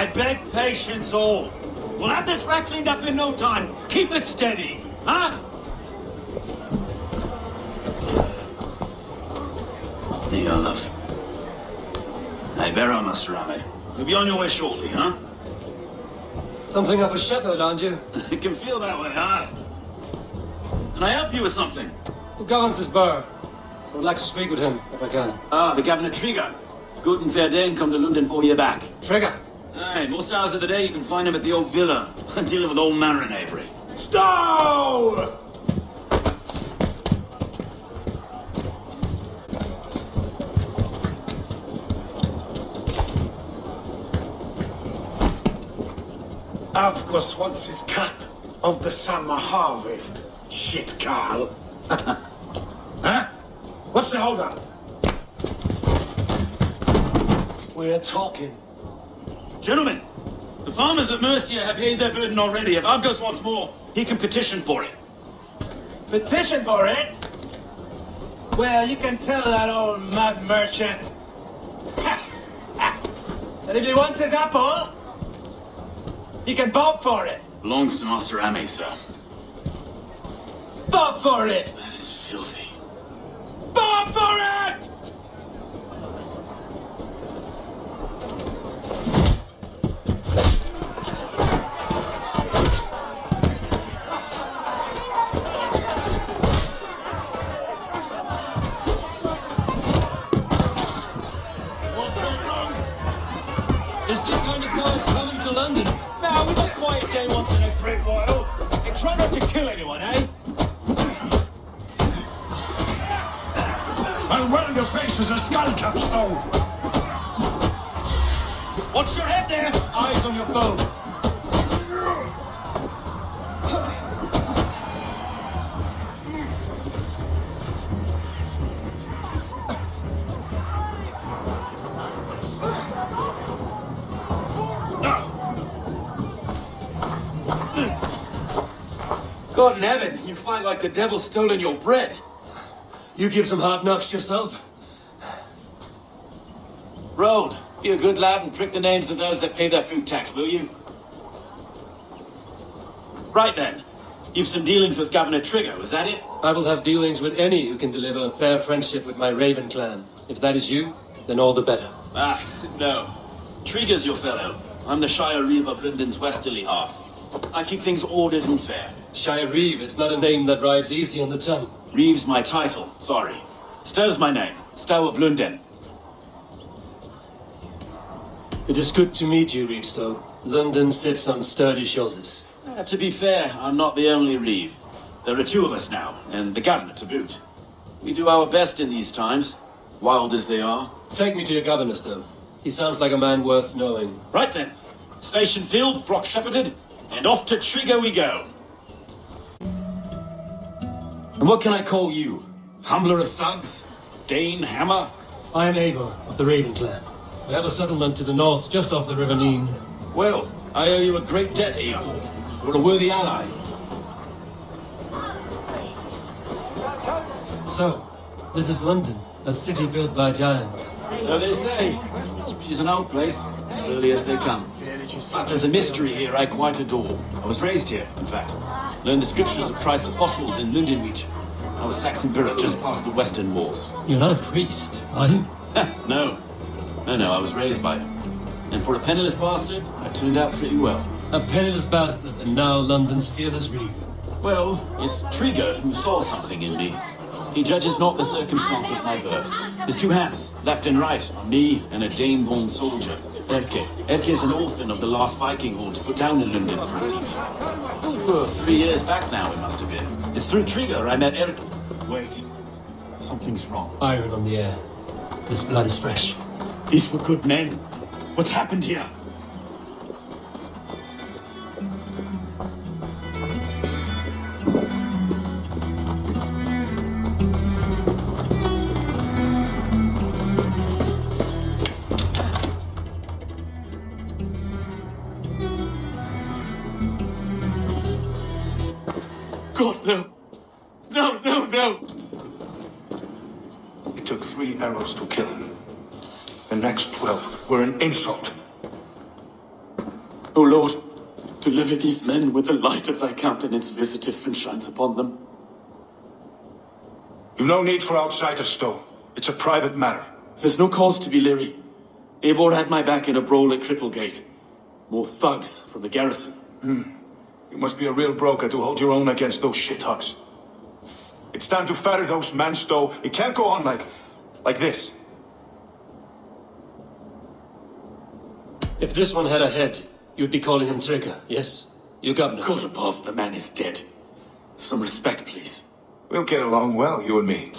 I beg patience all. We'll have this rat cleaned up in no time. Keep it steady, huh? There you go, love. Hey, bear on, Master Rame. You'll be on your way shortly, huh? Something of a shepherd, aren't you? It can feel that way, huh? Can I help you with something? Who governs this bar? I would like to speak with him, if I can. Ah, the Governor Trigger. Good and fair Dane come to London 4 year back. Trigger? Aye, most hours of the day you can find him at the old villa, dealing with all manner of knavery. Stow! Avgus wants his cut of the summer harvest. Shit, Carl. Huh? What's the holdup? We're talking. Gentlemen, the farmers of Mercia have paid their burden already. If Avgus wants more, he can petition for it. Petition for it? Well, you can tell that old mud merchant. And if he wants his apple, he can bob for it. Belongs to Master Ame, sir. Bob for it! That is filthy. Bob for it! Is this kind of noise coming to London? Now, we got a quiet day once in a great while. And try not to kill anyone, eh? And well in your face is a skull cap, Stow. Watch your head there! Eyes on your foe. God in heaven, you fight like the devil's stolen your bread. You give some hard knocks yourself. Road, be a good lad and prick the names of those that pay their food tax, will you? Right then. You've some dealings with Governor Trigger, was that it? I will have dealings with any who can deliver fair friendship with my Raven clan. If that is you, then all the better. Ah, no. Trigger's your fellow. I'm the Shire Reeve of London's westerly half. I keep things ordered and fair. Shire Reeve is not a name that rides easy on the tongue. Reeve's my title, sorry. Stow's my name. Stow of London. It is good to meet you, Reeve Stow. London sits on sturdy shoulders. To be fair, I'm not the only Reeve. There are two of us now, and the Governor to boot. We do our best in these times, wild as they are. Take me to your governor, Stow. He sounds like a man worth knowing. Right then. Station filled, flock shepherded, and off to Trigger we go. And what can I call you? Humbler of thugs? Dane, Hammer? I am Eivor of the Raven clan. We have a settlement to the north, just off the River Nene. Well, I owe you a great debt, Eivor. You're a worthy ally. So, this is London, a city built by giants. So they say. She's an old place, as early as they come. But there's a mystery here I quite adore. I was raised here, in fact. Learned the scriptures of Christ's apostles in Lundenreach. I was Saxon Borough just past the western walls. You're not a priest, are you? No. No, I was raised by them. And for a penniless bastard, I turned out pretty well. A penniless bastard, and now London's fearless Reeve. Well, it's Trigger who saw something in me. He judges not the circumstance of my birth. There's two hats, left and right, on me and a Dane-born soldier, Erke. Erke's an orphan of the last Viking horde put down in London for a season. 2 or 3 years back now, it must have been. It's through Trigger I met Erke. Wait, something's wrong. Iron on the air. This blood is fresh. These were good men. What's happened here? God, no. No. It took 3 arrows to kill him. The next 12 were an insult. O Lord, deliver these men with the light of thy countenance visiteth and shines upon them. You've no need for outsiders, though. It's a private matter. There's no cause to be leery. Eivor had my back in a brawl at Cripplegate. More thugs from the garrison. You must be a real broker to hold your own against those shithogs. It's time to fetter those men, Stowe. It can't go on like this. If this one had a head, you'd be calling him Trigger, yes? Your governor. God above, the man is dead. Some respect, please. We'll get along well, you and me.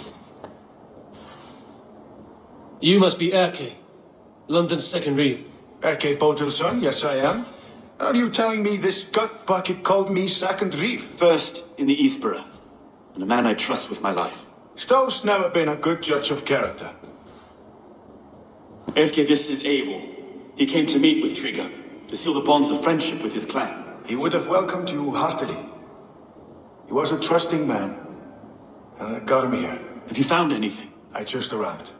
You must be Erke, London's second reeve. Erke Botel's son, yes I am. Are you telling me this gut bucket called me second reeve? First in the Eastborough, and a man I trust with my life. Stowe's never been a good judge of character. Erke, this is Eivor. He came to meet with Trigger, to seal the bonds of friendship with his clan. He would have welcomed you heartily. He was a trusting man, and I got him here. Have you found anything? I just arrived.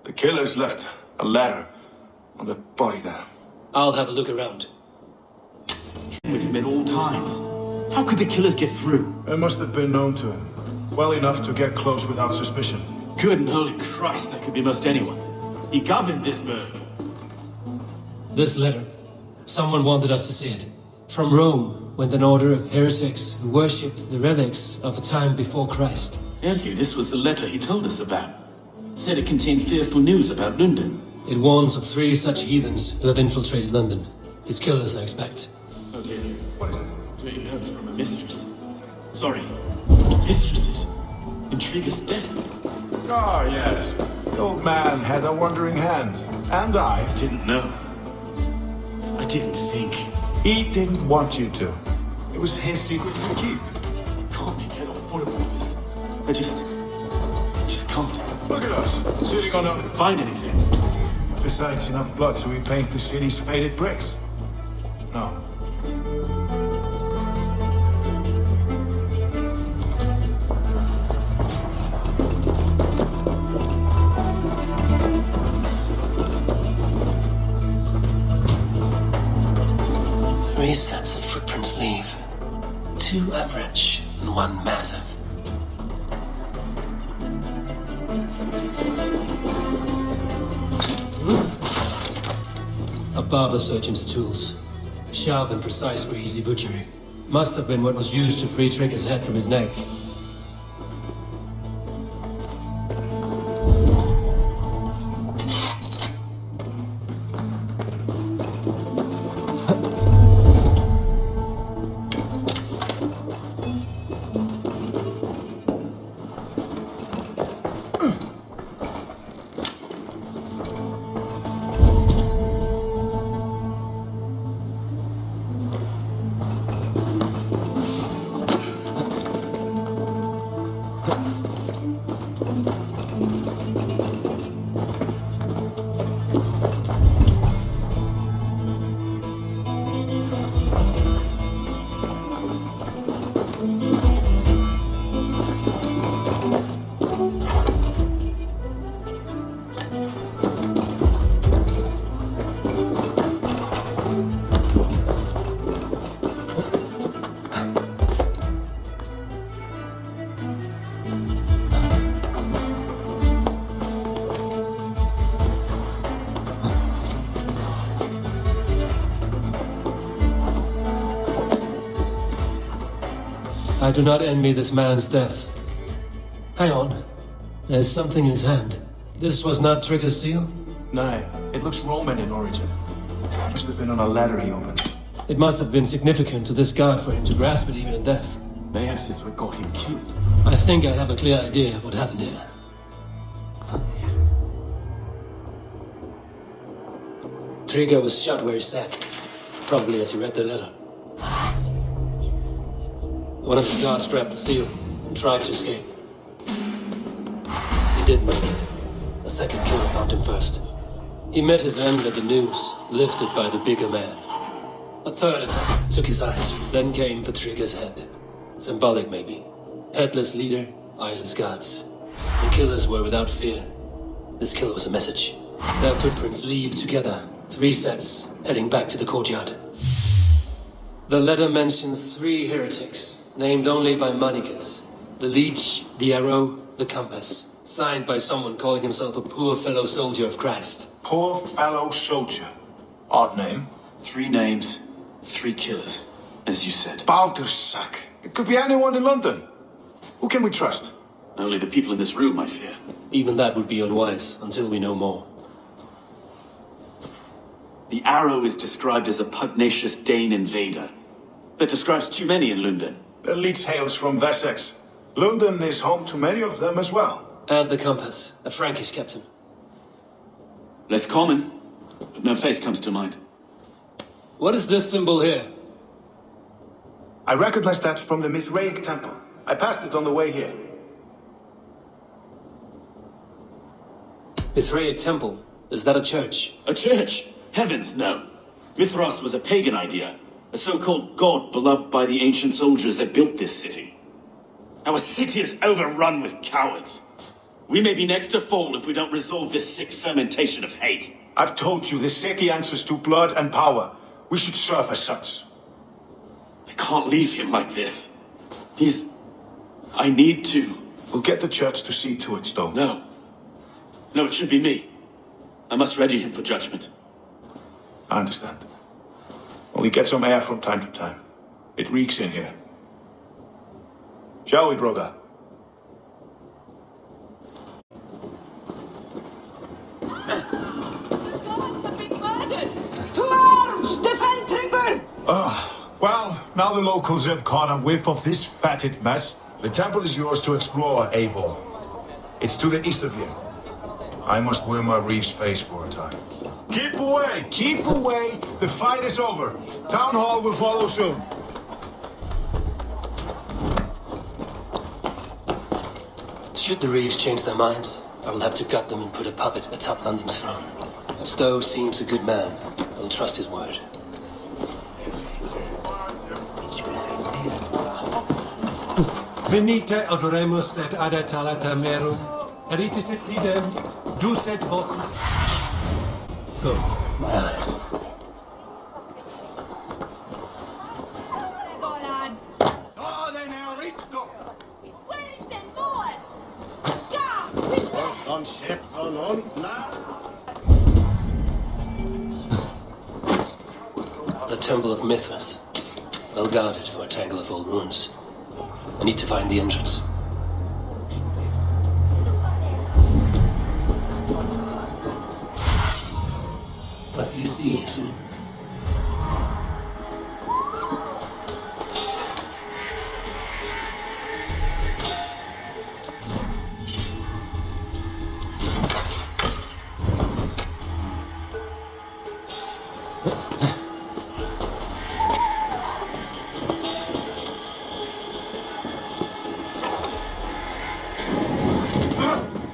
The killers left a letter on the body there. I'll have a look around. With him at all times. How could the killers get through? It must have been known to him. Well enough to get close without suspicion. Good and holy Christ, that could be most anyone. He governed this burg. This letter. Someone wanted us to see it. From Rome went an order of heretics who worshipped the relics of a time before Christ. Erke, this was the letter he told us about. Said it contained fearful news about London. It warns of 3 such heathens who have infiltrated London. His killers, I expect. Oh dear. What is it? Take notes from a mistress. Sorry. Mistresses. Intriguous death. Ah, yes. The old man had a wandering hand. And I. Didn't know. I didn't think. He didn't want you to. It was his secret to keep. Can't make head or foot of all this. I just can't Look at us, sitting on a... find anything. Besides enough blood so we paint the city's faded bricks. No. Three sets of footprints leave. 2 average and 1 massive. A barber surgeon's tools. Sharp and precise for easy butchery. Must have been what was used to free Trigger's head from his neck. I do not envy this man's death. Hang on. There's something in his hand. This was not Trigger's seal? No, it looks Roman in origin. Must have been on a ladder he opened. It must have been significant to this guard for him to grasp it even in death. Perhaps it's what got him killed. I think I have a clear idea of what happened here. Trigger was shot where he sat. Probably as he read the letter. One of his guards grabbed the seal and tried to escape. He did make it. The second killer found him first. He met his end at the noose, lifted by the bigger man. A third attack took his eyes, then came for Trigger's head. Symbolic, maybe. Headless leader, eyeless guards. The killers were without fear. This kill was a message. Their footprints leave together. 3 sets, heading back to the courtyard. The letter mentions 3 heretics, named only by monikers. The Leech, the Arrow, the Compass. Signed by someone calling himself a poor fellow soldier of Christ. Poor fellow soldier. Odd name. 3 names, 3 killers, as you said. Baldersack. It could be anyone in London. Who can we trust? Only the people in this room, I fear. Even that would be unwise, until we know more. The Arrow is described as a pugnacious Dane invader. That describes too many in London. The Leech hails from Wessex. London is home to many of them as well. And the Compass, a Frankish captain. Less common, but no face comes to mind. What is this symbol here? I recognize that from the Mithraic temple. I passed it on the way here. Birthrights temple? Is that a church? A church? Heavens, no. Mithras was a pagan idea. A so-called god beloved by the ancient soldiers that built this city. Our city is overrun with cowards. We may be next to fall if we don't resolve this sick fermentation of hate. I've told you, this city answers to blood and power. We should serve as such. I can't leave him like this. I need to. We'll get the church to see to it, Stone. No. No, it should be me. I must ready him for judgment. I understand. Only get some air from time to time. It reeks in here. Shall we, Broga? To arms! Defend Trigger! Well, now the locals have caught a whiff of this fatted mess. The temple is yours to explore, Eivor. It's to the east of here. I must wear my reef's face for a time. Keep away! Keep away! The fight is over. Town Hall will follow soon. Should the Reeves change their minds, I will have to gut them and put a puppet atop London's throne. Stowe seems a good man. I will trust his word. Venite adoremus et adetalata merum, eritis et idem, dus et hoc. Go. My eyes. Oh, they now reached up. Where is the boy? Yeah! On ship, on now. The Temple of Mithras. Well guarded for a tangle of old ruins. I need to find the entrance. What do you see, soon?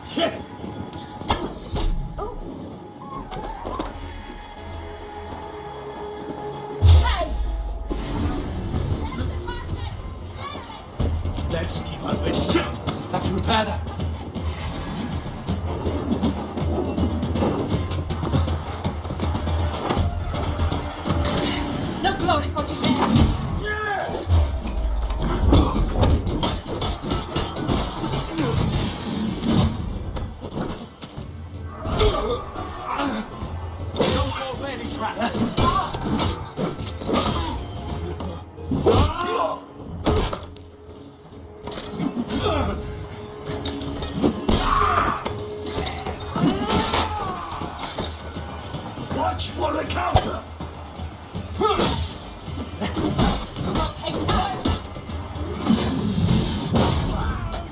Shit! Let's keep on this shit. Have to repair that. No glory for defense! Don't fall for any trap. Watch for the counter.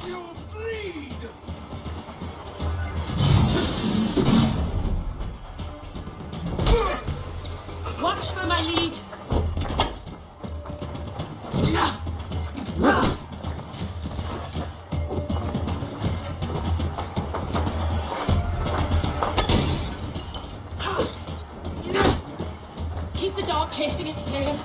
You bleed. Watch for my lead! Keep the dog chasing its tail.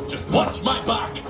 Just watch my back.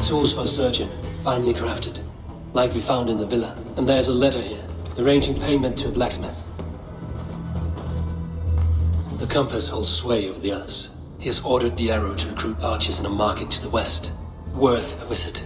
Tools for a surgeon, finely crafted. Like we found in the villa. And there's a letter here, arranging payment to a blacksmith. The compass holds sway over the others. He has ordered the arrow to recruit archers in a market to the west. Worth a visit.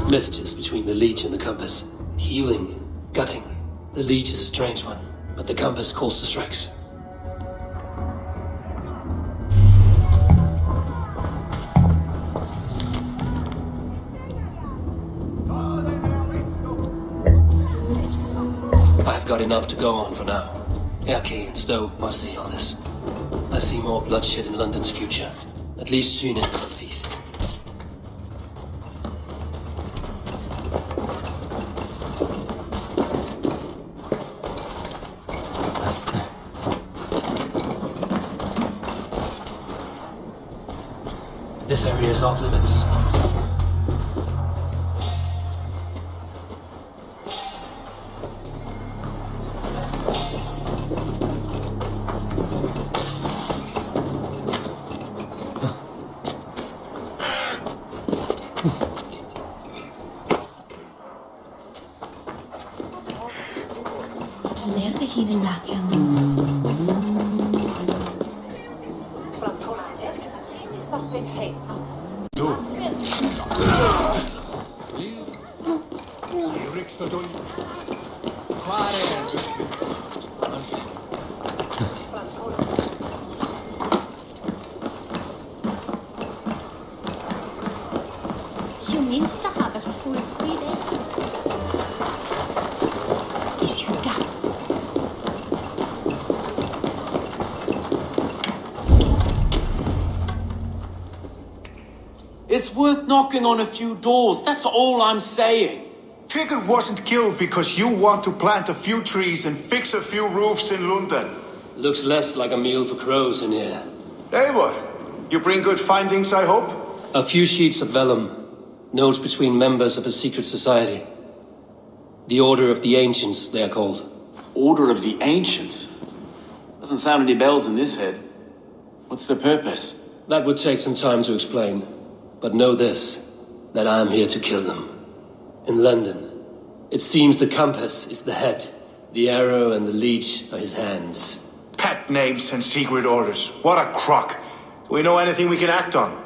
Messages between the leech and the compass. Healing, gutting. The leech is a strange one, but the compass calls the strikes. I've got enough to go on for now. Erke and Stowe must see all this. I see more bloodshed in London's future. At least soon it will feast. This area is off limits. It's worth knocking on a few doors, that's all I'm saying. Trigger wasn't killed because you want to plant a few trees and fix a few roofs in London. Looks less like a meal for crows in here. Hey, what? You bring good findings, I hope? A few sheets of vellum. Notes between members of a secret society. The Order of the Ancients, they are called. Order of the Ancients? Doesn't sound any bells in this head. What's the purpose? That would take some time to explain. But know this, that I am here to kill them. In London, it seems the compass is the head. The arrow and the leech are his hands. Pet names and secret orders. What a crock. Do we know anything we can act on?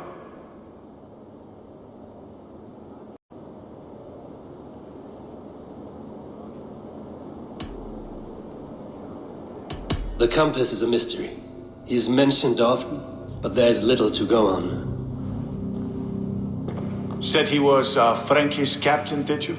The compass is a mystery. He is mentioned often, but there's little to go on. Said he was a Frankish captain, did you?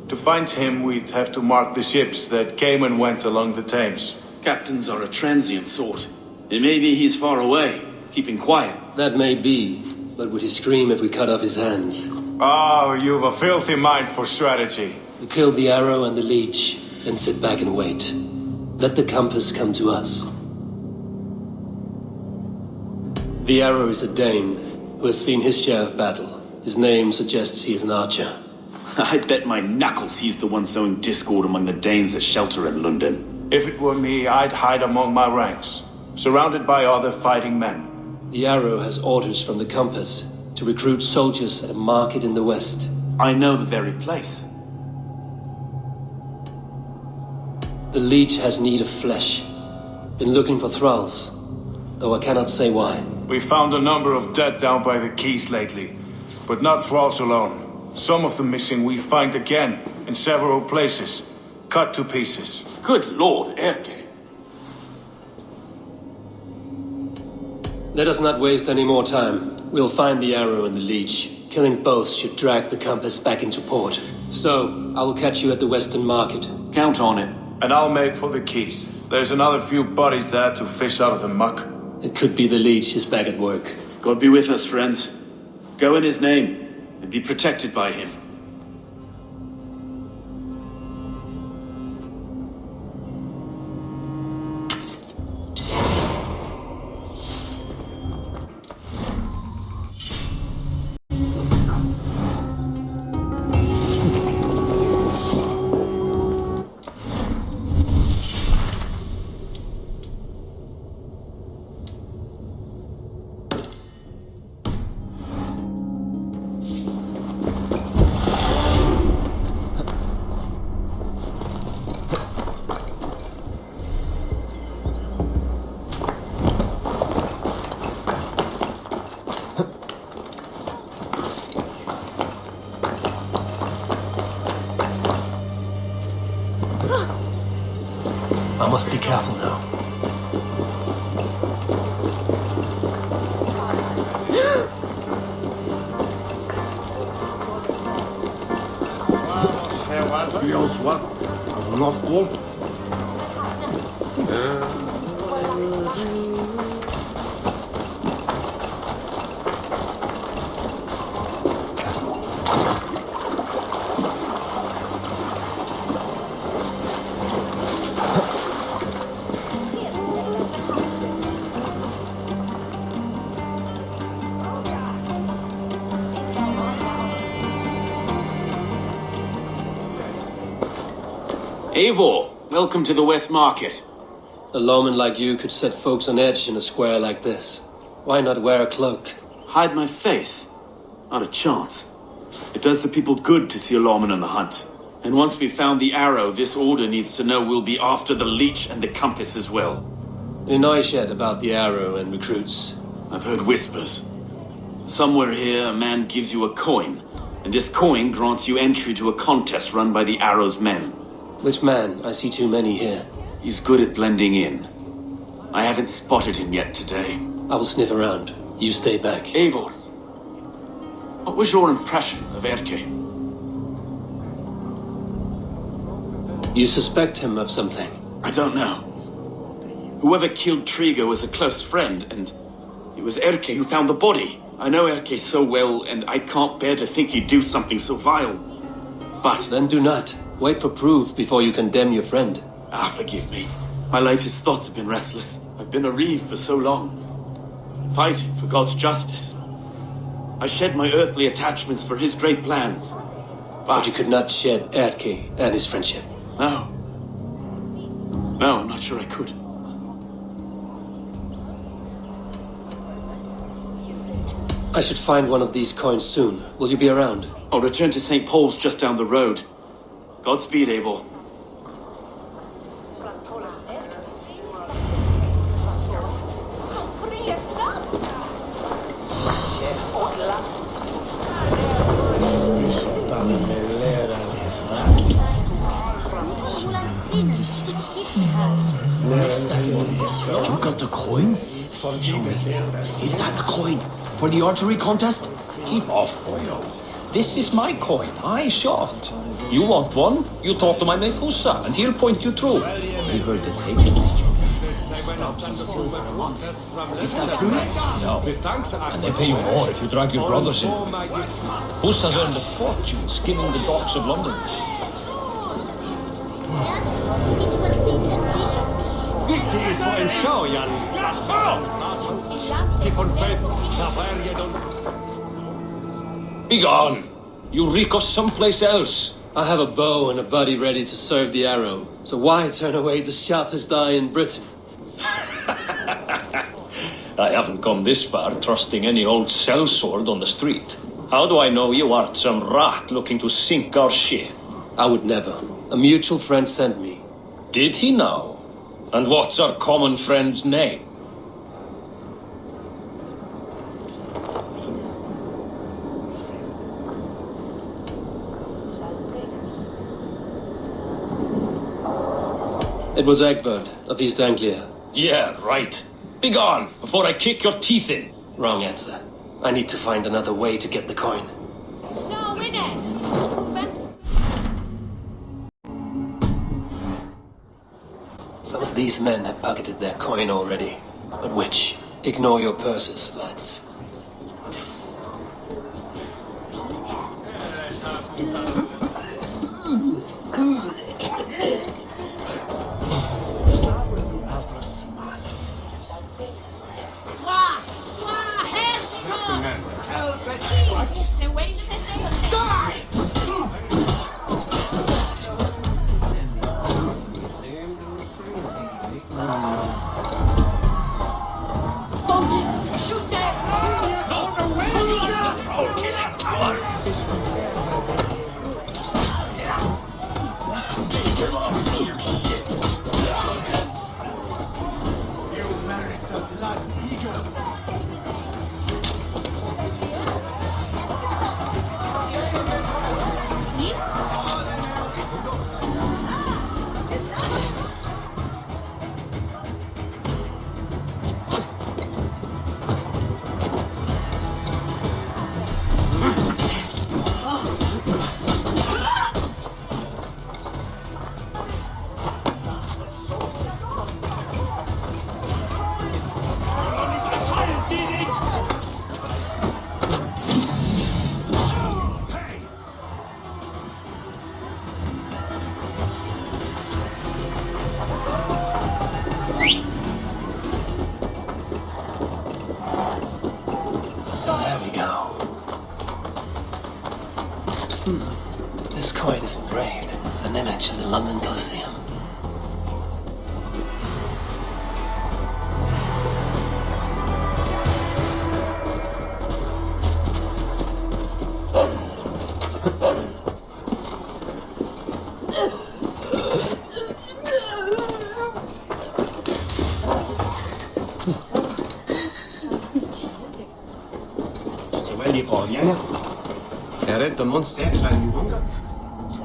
To find him, we'd have to mark the ships that came and went along the Thames. Captains are a transient sort. And maybe he's far away, keeping quiet. That may be, but would he scream if we cut off his hands? Oh, you've a filthy mind for strategy. We kill the arrow and the leech, then sit back and wait. Let the compass come to us. The arrow is a Dane, who has seen his share of battle. His name suggests he is an archer. I bet my knuckles he's the one sowing discord among the Danes that shelter in London. If it were me, I'd hide among my ranks, surrounded by other fighting men. The arrow has orders from the compass to recruit soldiers at a market in the west. I know the very place. The Leech has need of flesh. Been looking for thralls, though I cannot say why. We found a number of dead down by the quays lately, but not thralls alone. Some of the missing we find again in several places, cut to pieces. Good lord, Erke. Let us not waste any more time. We'll find the arrow and the Leech. Killing both should drag the compass back into port. So, I will catch you at the Western Market. Count on it. And I'll make for the quays. There's another few bodies there to fish out of the muck. It could be the Leech is back at work. God be with us, friends. Go in his name, and be protected by him. I must be careful now. Eivor, welcome to the West Market. A lawman like you could set folks on edge in a square like this. Why not wear a cloak? Hide my face? Not a chance. It does the people good to see a lawman on the hunt. And once we've found the arrow, this order needs to know we'll be after the Leech and the compass as well. Any noise yet about the arrow and recruits? I've heard whispers. Somewhere here, a man gives you a coin, and this coin grants you entry to a contest run by the arrow's men. Which man? I see too many here. He's good at blending in. I haven't spotted him yet today. I will sniff around. You stay back. Eivor, what was your impression of Erke? You suspect him of something? I don't know. Whoever killed Triga was a close friend, and it was Erke who found the body. I know Erke so well, and I can't bear to think he'd do something so vile. But... Then do not. Wait for proof before you condemn your friend. Forgive me. My latest thoughts have been restless. I've been a reeve for so long, fighting for God's justice. I shed my earthly attachments for his great plans. But you could not shed Erke and his friendship. No. No, I'm not sure I could. I should find one of these coins soon. Will you be around? I'll return to St. Paul's just down the road. Godspeed, Eivor. You got the coin? Show me. Is that the coin for the archery contest? Keep off, boyo. This is my coin. I shot. You want one? You talk to my mate Hussa, and he'll point you through. I heard the tape stops you silver at once. Is that true? No. And they pay you more if you drag your brothers into it. Hussa's earned a fortune skimming the docks of London. Begone! You reek of someplace else. I have a bow and a buddy ready to serve the arrow. So why turn away the sharpest eye in Britain? I haven't come this far trusting any old sellsword on the street. How do I know you aren't some rat looking to sink our ship? I would never. A mutual friend sent me. Did he now? And what's our common friend's name? It was Egbert of East Anglia. Yeah, right. Begone, before I kick your teeth in. Wrong answer. I need to find another way to get the coin. No, win it! Some of these men have pocketed their coin already. But which? Ignore your purses, lads. Swah! Swah! Help me, God! They're waiting at Shoot them! This coin is engraved with an image of the London Coliseum. Red mon sexta lunga.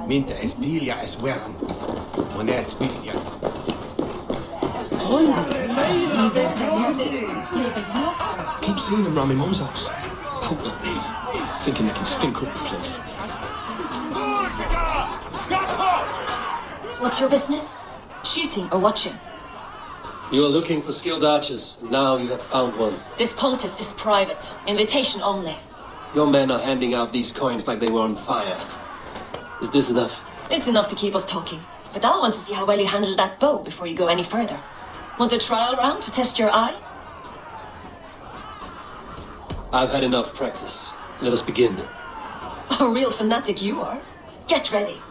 Minta es bilia es wern. Monet widia. Keep seeing them round my mum's house. Potent. Thinking they can stink up the place. What's your business? Shooting or watching? You are looking for skilled archers. Now you have found one. This contest is private. Invitation only. Your men are handing out these coins like they were on fire. Is this enough? It's enough to keep us talking. But I want to see how well you handle that bow before you go any further. Want a trial round to test your eye? I've had enough practice. Let us begin. A real fanatic you are. Get ready.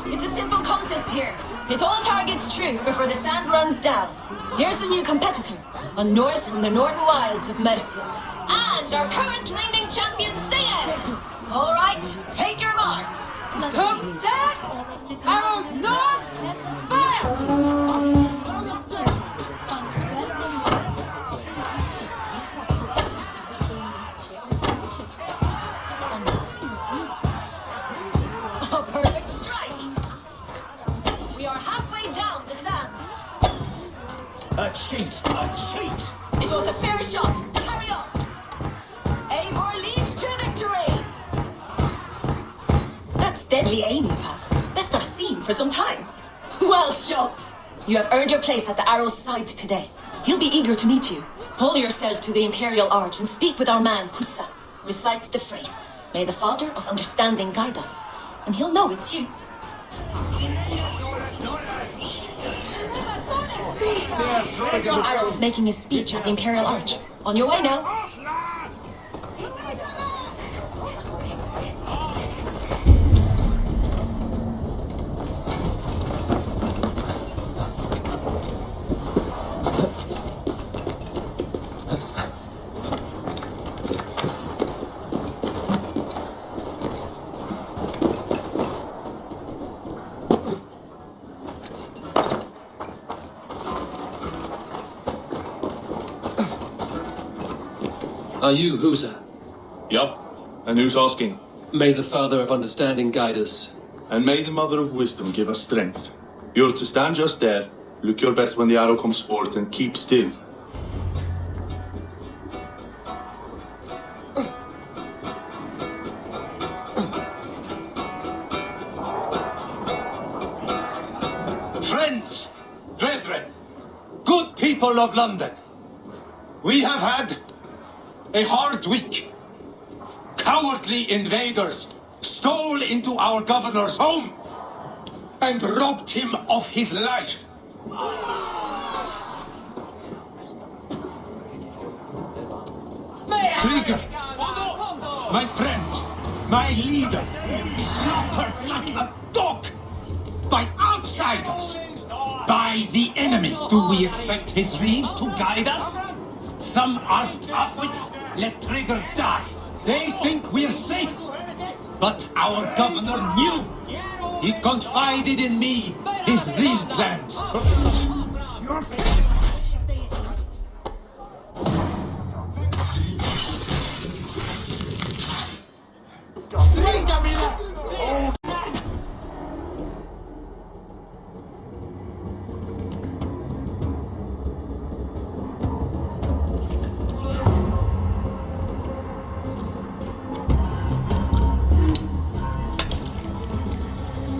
It's a simple contest here. Hit all targets true before the sand runs down. Here's the new competitor, a Norse from the northern wilds of Mercia. And our current reigning champion, Sayed! All right, take your mark. Hook set! Arrows north! Fire! A perfect strike! We are halfway down the sand. A cheat! A cheat! It was a fair shot. Carry on. Eivor leads to victory! That's deadly aim you have. Best I've seen for some time. Well shot! You have earned your place at the Arrow's side today. He'll be eager to meet you. Hold yourself to the Imperial Arch and speak with our man, Hussa. Recite the phrase. May the Father of Understanding guide us. And he'll know it's you. Arrow is making his speech at the Imperial Arch. On your way now. Are you Husa? Yeah. And who's asking? May the Father of Understanding guide us. And may the Mother of Wisdom give us strength. You're to stand just there, look your best when the arrow comes forth, and keep still. Friends, brethren, good people of London, we have had a hard week. Cowardly invaders stole into our governor's home and robbed him of his life. Trigger, my friend, my leader, slaughtered like a dog by outsiders, by the enemy. Do we expect his reeves to guide us? Some Arstafwits let Trigger die. They think we're safe. But our governor knew. He confided in me his real plans.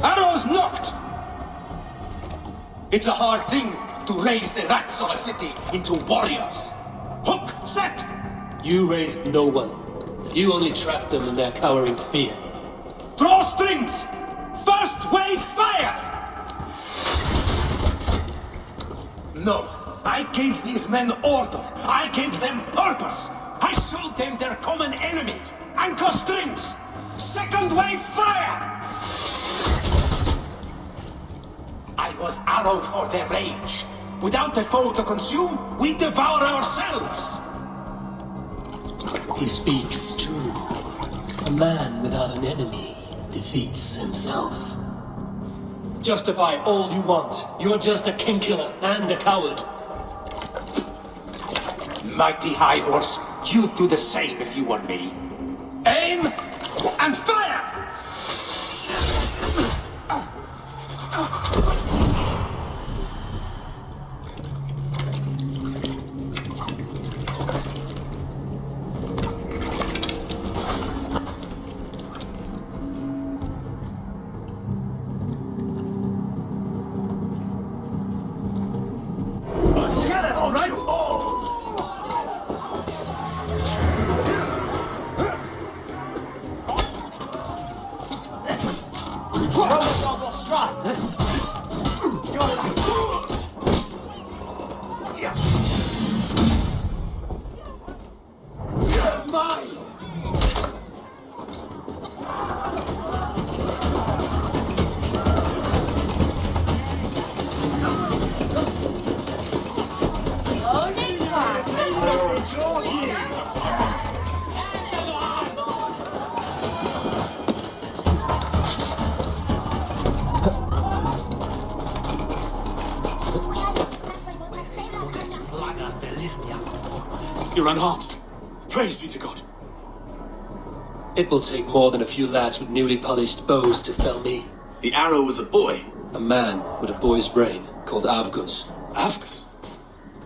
Arrows knocked! It's a hard thing to raise the rats of a city into warriors. Hook set! You raised no one. You only trapped them in their cowering fear. Draw strings! First wave fire! No, I gave these men order. I gave them purpose. I showed them their common enemy. Anchor strings! Second wave fire! I was arrow for their rage. Without a foe to consume, we devour ourselves. He speaks true. A man without an enemy defeats himself. Justify all you want. You're just a king-killer and a coward. Mighty High Horse, you'd do the same if you were me. Aim and fire! You're unharmed. Praise be to God. It will take more than a few lads with newly polished bows to fell me. The arrow was a boy. A man with a boy's brain called Avgus. Avgus?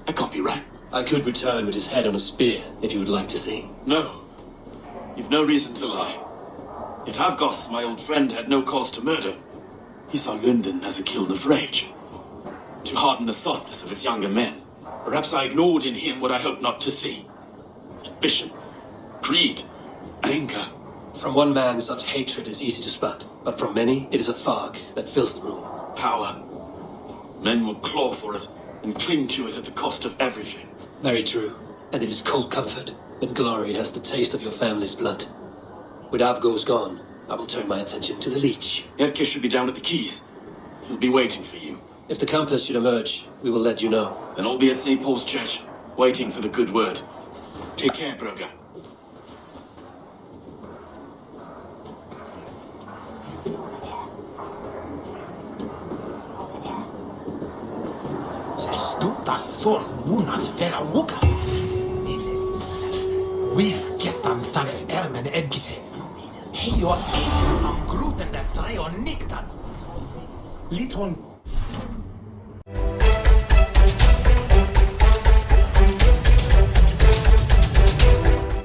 That can't be right. I could return with his head on a spear if you would like to see. No. You've no reason to lie. Yet Avgos, my old friend, had no cause to murder. He saw London as a kiln of rage. To harden the softness of its younger men. Perhaps I ignored in him what I hoped not to see. Ambition, greed, anger. From one man, such hatred is easy to spot, but from many, it is a fog that fills the room. Power. Men will claw for it and cling to it at the cost of everything. Very true. And it is cold comfort when glory has the taste of your family's blood. With Avgos gone, I will turn my attention to the leech. Edke should be down at the keys. He'll be waiting for you. If the compass should emerge, we will let you know. Then I'll be at St. Paul's Church, waiting for the good word. Take care, Broga. We've getan tarif ermen edge. Hej och en am gruten där tre och niktan. Liton